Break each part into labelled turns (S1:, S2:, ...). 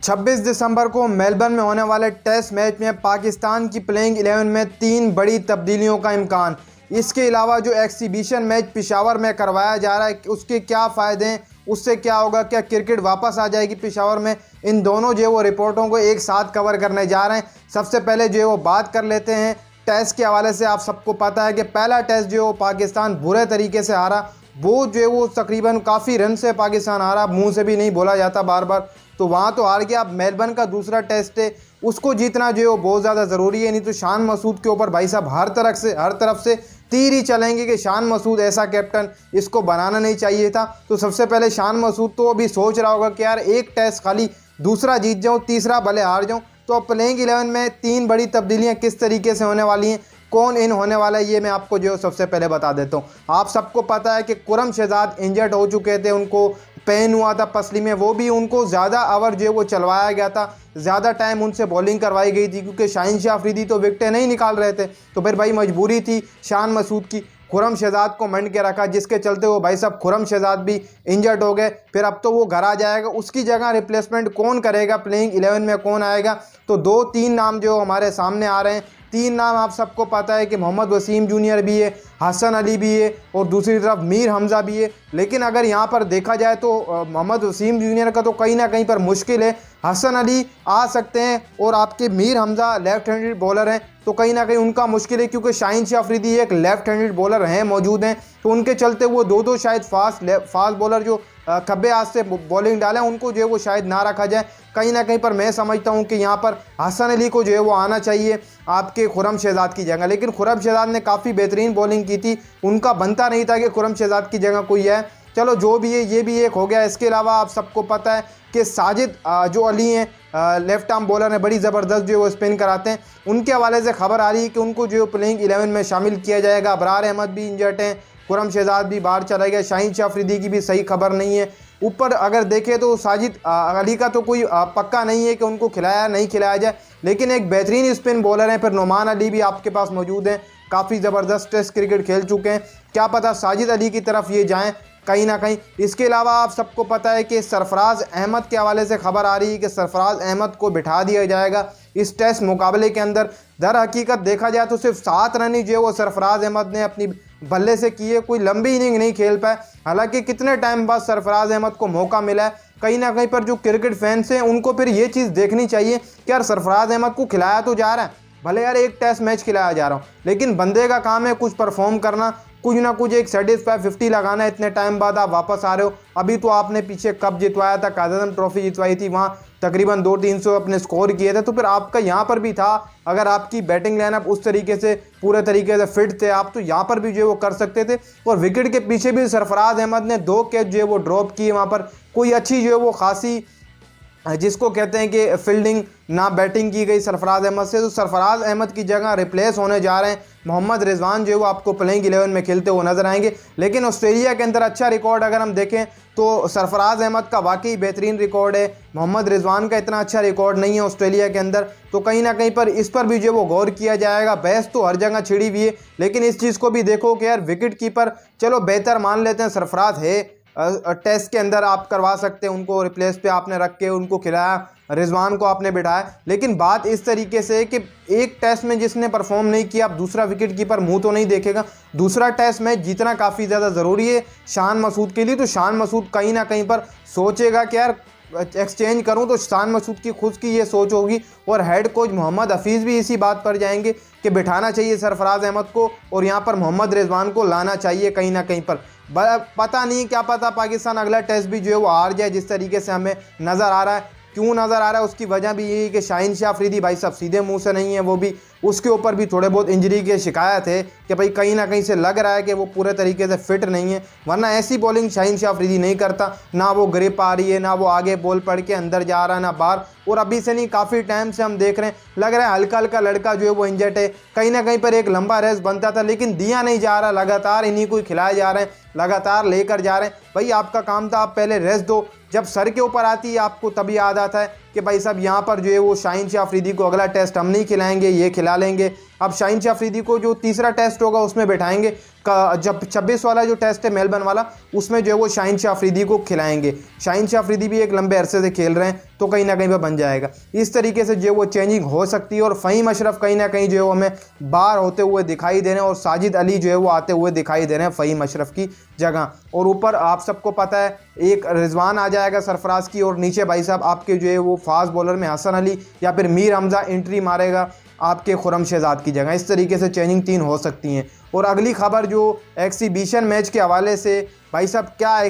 S1: 26 दिसंबर को मेलबर्न में होने वाले टेस्ट मैच में पाकिस्तान की प्लेइंग 11 में 3 बड़ी तब्दीलियों का इम्कान। इसके अलावा जो एक्सिबिशन मैच पेशावर में करवाया जा रहा है उसके क्या फ़ायदे हैं, उससे क्या होगा, क्या क्रिकेट वापस आ जाएगी पेशावर में, इन दोनों जो है वो रिपोर्टों को एक साथ कवर करने जा रहे हैं। सबसे पहले जो है वो बात कर लेते हैं टेस्ट के हवाले से। आप सबको पता है कि पहला टेस्ट जो है वो पाकिस्तान बुरे तरीके से हारा। वो जो है वो तकरीबन काफ़ी रन से पाकिस्तान हारा, मुंह से भी नहीं बोला जाता बार बार, तो वहाँ तो हार गया। अब मेलबर्न का दूसरा टेस्ट है, उसको जीतना जो है वो बहुत ज़्यादा ज़रूरी है, नहीं तो शान मसूद के ऊपर भाई साहब हर तरफ से तीर ही चलेंगे कि शान मसूद ऐसा कैप्टन, इसको बनाना नहीं चाहिए था। तो सबसे पहले शान मसूद तो अभी सोच रहा होगा कि यार एक टेस्ट खाली, दूसरा जीत जाऊँ, तीसरा भले हार जाऊँ। तो अब प्लेइंग 11 में 3 बड़ी तब्दीलियाँ किस तरीके से होने वाली हैं, कौन इन होने वाला है, ये मैं आपको जो सबसे पहले बता देता हूँ। आप सबको पता है कि कुरम शहजाद इंजर्ड हो चुके थे, उनको पेन हुआ था पसली में, वो भी उनको ज़्यादा ओवर जो है वो चलवाया गया था, ज़्यादा टाइम उनसे बॉलिंग करवाई गई थी क्योंकि शाहीन शाह अफरीदी तो विकेटें नहीं निकाल रहे थे। तो फिर भाई मजबूरी थी शान मसूद की, खुरम शहजाद को मंड के रखा, जिसके चलते वो भाई साहब खुरम शहजाद भी इंजर्ड हो गए। फिर अब तो वो घर आ जाएगा, उसकी जगह रिप्लेसमेंट कौन करेगा, प्लेइंग 11 में कौन आएगा। तो 2-3 नाम जो हमारे सामने आ रहे हैं। 3 नाम आप सबको पता है कि मोहम्मद वसीम जूनियर भी है, हसन अली भी है और दूसरी तरफ मीर हमज़ा भी है। लेकिन अगर यहाँ पर देखा जाए तो मोहम्मद वसीम जूनियर का तो कहीं ना कहीं पर मुश्किल है। हसन अली आ सकते हैं और आपके Mir Hamza left handed bowler हैं, तो कहीं ना कहीं उनका मुश्किल है क्योंकि शाहीन शाह अफरीदी एक लेफ्ट हैंडेड बॉलर हैं मौजूद हैं। तो उनके चलते वो दो शायद फास्ट बॉलर जो खब्बे हाथ से बॉलिंग डालें, उनको जो है वो शायद ना रखा जाए। कहीं ना कहीं पर मैं समझता हूं कि यहां पर हसन अली को जो है वो आना चाहिए आपके खुरम शहजाद की जगह। लेकिन खुरम शहजाद ने काफ़ी बेहतरीन बॉलिंग की थी, उनका बनता नहीं था कि खुरम शहजाद की जगह कोई है। चलो जो भी है, ये भी एक हो गया। इसके अलावा आप सबको पता है कि साजिद जो अली हैं लेफ्ट आर्म बॉलर हैं, बड़ी ज़बरदस्त जो है वो स्पिन कराते हैं। उनके हवाले से खबर आ रही है कि उनको जो प्लेइंग 11 में शामिल किया जाएगा। अबरार अहमद भी इंजर्ड हैं, खुरम शहजाद भी बाहर चला गया, शाहीन शाह अफरीदी की भी सही खबर नहीं है। ऊपर अगर देखें तो साजिद अली का तो कोई पक्का नहीं है कि उनको खिलाया नहीं खिलाया जाए, लेकिन एक बेहतरीन स्पिन बॉलर हैं। फिर नोमान अली भी आपके पास मौजूद हैं, काफ़ी ज़बरदस्त टेस्ट क्रिकेट खेल चुके हैं, क्या पता साजिद अली की तरफ ये जाएँ कहीं ना कहीं। इसके अलावा आप सबको पता है कि सरफराज अहमद के हवाले से खबर आ रही है कि सरफराज अहमद को बिठा दिया जाएगा इस टेस्ट मुकाबले के अंदर। दर हकीकत देखा जाए तो सिर्फ 7 रन ही जो है वो सरफराज अहमद ने अपनी बल्ले से किए, कोई लंबी इनिंग नहीं खेल पाए। हालांकि कितने टाइम बाद सरफराज अहमद को मौका मिला है, कहीं ना कहीं पर जो क्रिकेट फैंस हैं उनको फिर ये चीज़ देखनी चाहिए कि यार सरफराज अहमद को खिलाया तो जा रहा है, भले यार एक टेस्ट मैच खिलाया जा रहा हूँ, लेकिन बंदे का काम है कुछ परफॉर्म करना, कुछ ना कुछ एक सेटिस्फाई 50 लगाना। इतने टाइम बाद आप वापस आ रहे हो, अभी तो आपने पीछे कप जितवाया था, कायद ट्रॉफी जितवाई थी, वहाँ तकरीबन 200-300 अपने स्कोर किए थे, तो फिर आपका यहाँ पर भी था। अगर आपकी बैटिंग लाइनअप उस तरीके से पूरे तरीके से फिट थे आप, तो यहाँ पर भी जो है वो कर सकते थे। और विकेट के पीछे भी सरफराज अहमद ने 2 कैच जो है वो ड्रॉप किए, वहाँ पर कोई अच्छी जो है वो खासी जिसको कहते हैं कि फील्डिंग ना बैटिंग की गई सरफराज अहमद से। तो सरफराज अहमद की जगह रिप्लेस होने जा रहे हैं मोहम्मद रिजवान, जो है वो आपको प्लेइंग 11 में खेलते हुए नजर आएंगे। लेकिन ऑस्ट्रेलिया के अंदर अच्छा रिकॉर्ड अगर हम देखें तो सरफराज अहमद का वाकई बेहतरीन रिकॉर्ड है, मोहम्मद रिजवान का इतना अच्छा रिकॉर्ड नहीं है ऑस्ट्रेलिया के अंदर। तो कहीं ना कहीं पर इस पर भी जो वो गौर किया जाएगा। बहस तो हर जगह छिड़ी हुई है, लेकिन इस चीज़ को भी देखो कि यार विकेट कीपर चलो बेहतर मान लेते हैं, सरफराज है, टेस्ट के अंदर आप करवा सकते हैं, उनको रिप्लेस पे आपने रख के उनको खिलाया, रिजवान को आपने बिठाया। लेकिन बात इस तरीके से कि एक टेस्ट में जिसने परफॉर्म नहीं किया, अब दूसरा विकेट कीपर मुंह तो नहीं देखेगा। दूसरा टेस्ट मैच जीतना काफ़ी ज़्यादा ज़रूरी है शान मसूद के लिए। तो शान मसूद कहीं ना कहीं पर सोचेगा कि यार एक्सचेंज करूं, तो शान मसूद की खुद की ये सोच होगी। और हेड कोच मोहम्मद हफीज़ भी इसी बात पर जाएंगे कि बिठाना चाहिए सरफराज अहमद को और यहाँ पर मोहम्मद रिजवान को लाना चाहिए कहीं ना कहीं पर। पता नहीं, क्या पता पाकिस्तान अगला टेस्ट भी जो है वो हार जाए, जिस तरीके से हमें नज़र आ रहा है। क्यों नज़र आ रहा है, उसकी वजह भी यही कि शाहीन शाह अफरीदी भाई साहब सीधे मुंह से नहीं है, वो भी उसके ऊपर भी थोड़े बहुत इंजरी के शिकायत है कि भाई कहीं ना कहीं से लग रहा है कि वो पूरे तरीके से फिट नहीं है। वरना ऐसी बॉलिंग शाहीन शाह अफरीदी नहीं करता, ना वो ग्रिप आ रही है, ना वो आगे बॉल पड़ के अंदर जा रहा है, ना बाहर। और अभी से नहीं, काफ़ी टाइम से हम देख रहे हैं, लग रहा है हल्का हल्का लड़का जो है वो इंजर्ड है। कहीं ना कहीं पर एक लंबा रेस बनता था, लेकिन दिया नहीं जा रहा, लगातार इन्हीं को खिलाए जा रहे हैं, लगातार लेकर जा रहे हैं। भाई आपका काम था, आप पहले रेस्ट दो, जब सर के ऊपर आती है आपको तभी याद आता है कि भाई साहब यहाँ पर जो है वो शाहीन शाह अफरीदी को अगला टेस्ट हम नहीं खिलाएंगे, ये खिला लेंगे। अब शाहीन शाह अफरीदी को जो तीसरा टेस्ट होगा उसमें बैठाएंगे, जब 26 वाला जो टेस्ट है मेलबर्न वाला, उसमें जो है वो शाहीन शाह अफरीदी को खिलाएंगे। शाहीन शाह अफरीदी भी एक लंबे अरसे से खेल रहे हैं, तो कहीं ना कहीं पर बन जाएगा। इस तरीके से जो है वो चेंजिंग हो सकती है। और फ़हीम अशरफ कहीं ना कहीं जो है वो हमें बाहर होते हुए दिखाई दे रहे हैं, और साजिद अली जो है वो आते हुए दिखाई दे रहे हैं फ़हीम अशरफ की जगह। और ऊपर आप सबको पता है एक रिजवान आ जाएगा सरफराज की, और नीचे भाई साहब आपके जो है वो फास्ट बॉलर में हसन अली या फिर मीर हमजा एंट्री मारेगा आपके खुरम शहजाद की जगह। इस तरीके से चेंजिंग 3 हो सकती हैं। और अगली खबर जो एक्सिबिशन मैच के हवाले से, भाई साहब क्या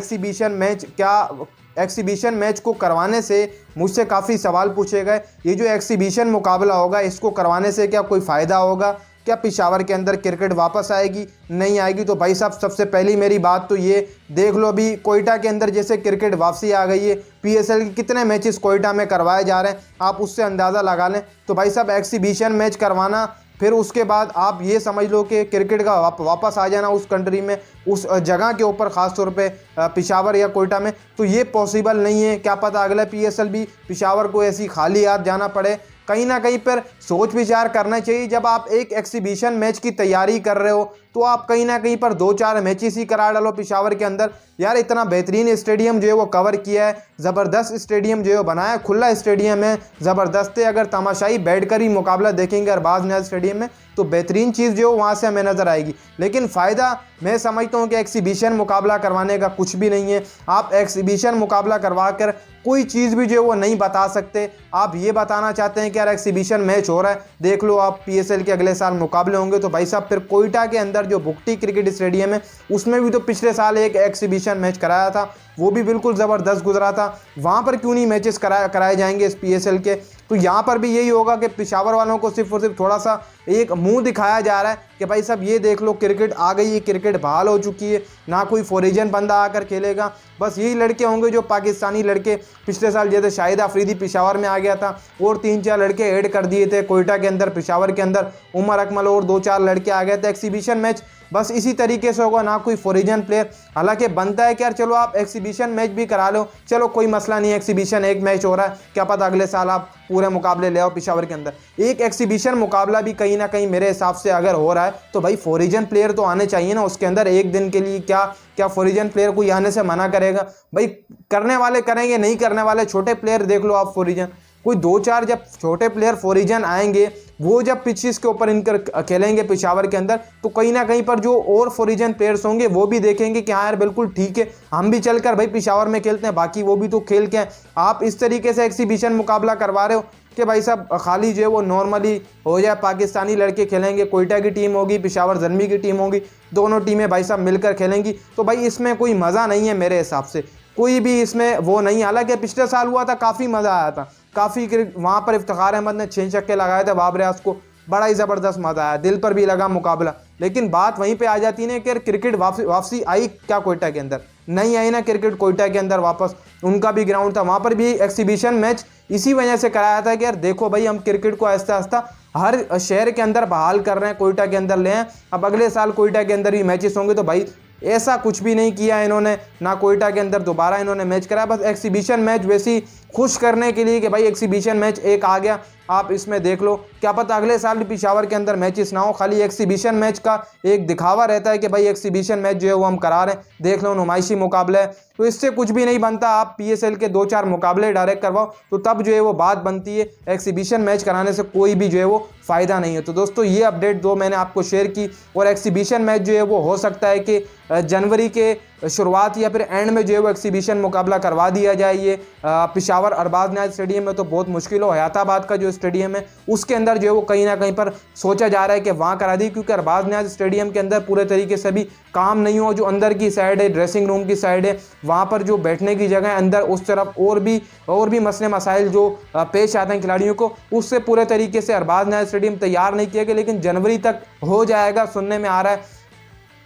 S1: एक्सिबिशन मैच को करवाने से मुझसे काफ़ी सवाल पूछे गए। ये जो एक्सिबिशन मुकाबला होगा इसको करवाने से क्या कोई फ़ायदा होगा, क्या पिशावर के अंदर क्रिकेट वापस आएगी, नहीं आएगी? तो भाई साहब सबसे पहली मेरी बात तो ये देख लो, अभी कोयटा के अंदर जैसे क्रिकेट वापसी आ गई है, पीएसएल के कितने मैचेस कोयटा में करवाए जा रहे हैं, आप उससे अंदाज़ा लगा लें। तो भाई साहब एक्सिबिशन मैच करवाना, फिर उसके बाद आप ये समझ लो कि क्रिकेट का वापस आ जाना उस कंट्री में, उस जगह के ऊपर ख़ास तौर पे पिशावर या कोयटा में, तो ये पॉसिबल नहीं है। क्या पता अगला पीएसएल भी पिशावर को ऐसी खाली हाथ जाना पड़े। कहीं ना कहीं पर सोच विचार करना चाहिए। जब आप एक एक्सिबिशन मैच की तैयारी कर रहे हो तो आप कहीं ना कहीं पर 2-4 मैचेस ही करा डालो पिशावर के अंदर। यार इतना बेहतरीन स्टेडियम जो है वो कवर किया है, ज़बरदस्त स्टेडियम जो है बनाया, खुला स्टेडियम है, ज़बरदस्त है। अगर तमाशाई बैठकर ही मुकाबला देखेंगे अरबाज नियाज़ स्टेडियम में तो बेहतरीन चीज़ जो वहाँ से हमें नज़र आएगी। लेकिन फ़ायदा मैं समझता हूँ कि एक्सिबिशन मुकाबला करवाने का कुछ भी नहीं है। आप एक्सिबिशन मुकाबला करवा कर कोई चीज़ भी जो है वो नहीं बता सकते। आप ये बताना चाहते हैं कि यार एक्सिबिशन मैच हो रहा है, देख लो आप पीएसएल के अगले साल मुकाबले होंगे, तो भाई साहब फिर कोयटा के अंदर जो भुक्टी क्रिकेट स्टेडियम है उसमें भी तो पिछले साल एक एक्सिबिशन मैच कराया था, वो भी बिल्कुल ज़बरदस्त गुजरा था। वहाँ पर क्यों नहीं मैचेस कराए जाएंगे इस पीएसएल के? तो यहाँ पर भी यही होगा कि पिशावर वालों को सिर्फ और सिर्फ थोड़ा सा एक मुंह दिखाया जा रहा है कि भाई साहब ये देख लो क्रिकेट आ गई है, क्रिकेट बहाल हो चुकी है, ना कोई फॉरेजन बंदा आकर खेलेगा। बस यही लड़के होंगे जो पाकिस्तानी लड़के, पिछले साल जैसे शाहिद अफरीदी पिशावर में आ गया था और 3-4 लड़के ऐड कर दिए थे कोयटा के अंदर, पिशावर के अंदर उमर अकमल और 2-4 लड़के आ गए थे। एक्सिबिशन मैच बस इसी तरीके से होगा, ना कोई फॉरेजन प्लेयर। हालांकि बनता है कि यार चलो आप एक्सिबिशन मैच भी करा लो, चलो कोई मसला नहीं, एक्सिबिशन एक मैच हो रहा है, क्या पता अगले साल आप पूरे मुकाबले ले आओ पिशावर के अंदर। एक एक्सिबिशन मुकाबला भी कहीं ना कहीं मेरे हिसाब से अगर हो रहा है तो भाई फॉरेजन प्लेयर तो आने चाहिए ना उसके अंदर एक दिन के लिए। क्या फॉरेजन प्लेयर कोई आने से मना करेगा? भाई करने वाले करेंगे, नहीं करने वाले छोटे प्लेयर देख लो आप फॉरेजन, कोई 2-4 जब छोटे प्लेयर फॉरेजन आएंगे, वो जब पिचेस के ऊपर इनकर खेलेंगे पिशावर के अंदर, तो कहीं ना कहीं पर जो और फॉरेजन प्लेयर्स होंगे वो भी देखेंगे कि हाँ यार बिल्कुल ठीक है, हम भी चलकर भाई पिशावर में खेलते हैं, बाकी वो भी तो खेल के हैं। आप इस तरीके से एक्सिबिशन मुकाबला करवा रहे हो कि भाई साहब खाली जो है वो नॉर्मली हो जाए, पाकिस्तानी लड़के खेलेंगे, कोयटा की टीम होगी, पिशावर ज़ल्मी की टीम होगी, दोनों टीमें भाई साहब मिलकर खेलेंगी, तो भाई इसमें कोई मज़ा नहीं है मेरे हिसाब से, कोई भी इसमें वो नहीं। हालांकि पिछले साल हुआ था, काफ़ी मज़ा आया था, काफ़ी वहाँ पर इफ्तिखार अहमद ने 6 छक्के लगाए थे बाबर रियाज को, बड़ा ही ज़बरदस्त मज़ा आया, दिल पर भी लगा मुकाबला। लेकिन बात वहीं पे आ जाती है कि क्रिकेट वापसी आई क्या कोयटा के अंदर? नहीं आई ना क्रिकेट कोयटा के अंदर वापस। उनका भी ग्राउंड था, वहाँ पर भी एक्सिबिशन मैच इसी वजह से कराया था कि यार देखो भाई हम क्रिकेट को आहिस्ता आहिस्ता हर शहर के अंदर बहाल कर रहे हैं, कोयटा के अंदर ले आए, अब अगले साल कोयटा के अंदर भी मैचेस होंगे। तो भाई ऐसा कुछ भी नहीं किया इन्होंने, ना कोयटा के अंदर दोबारा इन्होंने मैच कराया, बस एक्सिबिशन मैच वैसी खुश करने के लिए कि भाई एक्सिबिशन मैच एक आ गया, आप इसमें देख लो, क्या पता अगले साल भी पिशावर के अंदर मैचेस ना हो। खाली एक्सिबिशन मैच का एक दिखावा रहता है कि भाई एक्सिबिशन मैच जो है वो हम करा रहे हैं, देख लो नुमाइशी मुकाबला है, तो इससे कुछ भी नहीं बनता। आप पीएसएल के 2-4 मुकाबले डायरेक्ट करवाओ तो तब जो है वो बात बनती है, एक्सिबिशन मैच कराने से कोई भी जो है वो फ़ायदा नहीं है। तो दोस्तों ये अपडेट दो मैंने आपको शेयर की, और एक्सिबिशन मैच जो है वो हो सकता है कि जनवरी के शुरुआत या फिर एंड में जो है वो एक्सिबिशन मुकाबला करवा दिया जाए। ये पिशावर अरबाज नियाज़ स्टेडियम में तो बहुत मुश्किल हो, हयाताबाद का जो स्टेडियम है उसके अंदर जो है वो कहीं ना कहीं पर सोचा जा रहा है कि वहाँ करा दी, क्योंकि अरबाज नियाज़ स्टेडियम के अंदर पूरे तरीके से भी काम नहीं हो, जो अंदर की साइड है, ड्रेसिंग रूम की साइड है, वहाँ पर जो बैठने की जगह है अंदर उस तरफ और भी मसले मसाइल जो पेश आते हैं खिलाड़ियों को, उससे पूरे तरीके से अरबाज नियाज़ स्टेडियम तैयार नहीं किया गया। लेकिन जनवरी तक हो जाएगा, सुनने में आ रहा है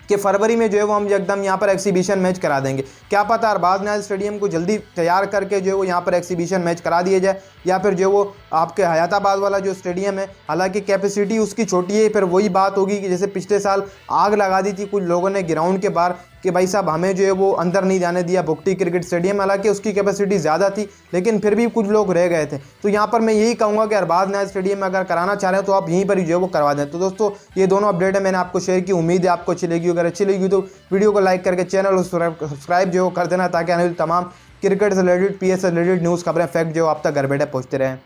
S1: कि फरवरी में जो है वो हम एकदम यहाँ पर एक्सिबिशन मैच करा देंगे। क्या पता अरबाज नियाज़ स्टेडियम को जल्दी तैयार करके जो है वो यहाँ पर एक्सिबिशन मैच करा दिया जाए, या फिर जो वो आपके हयाताबाद वाला जो स्टेडियम है, हालांकि कैपेसिटी उसकी छोटी है, फिर वही बात होगी कि जैसे पिछले साल आग लगा दी थी कुछ लोगों ने ग्राउंड के बाहर, कि भाई साहब हमें जो है वो अंदर नहीं जाने दिया भुगटी क्रिकेट स्टेडियम। हालांकि उसकी कैपेसिटी ज़्यादा थी लेकिन फिर भी कुछ लोग रह गए थे। तो यहाँ पर मैं यही कहूँगा कि अरबाज नाइट स्टेडियम में अगर कराना चाह रहे हैं तो आप यहीं पर ही जो है वो करवा दें। तो दोस्तों ये दोनों अपडेट है मैंने आपको शेयर की, उम्मीद है आपको अच्छी लगी। अगर अच्छी लगी तो वीडियो को लाइक करके चैनल को सब्सक्राइब जो कर देना ताकि आने वाली तमाम क्रिकेट से रिलेटेड, PS से रिलेटेड न्यूज़ खबरें, फैक्ट जो आप तक घर बैठे पहुँचते रहें।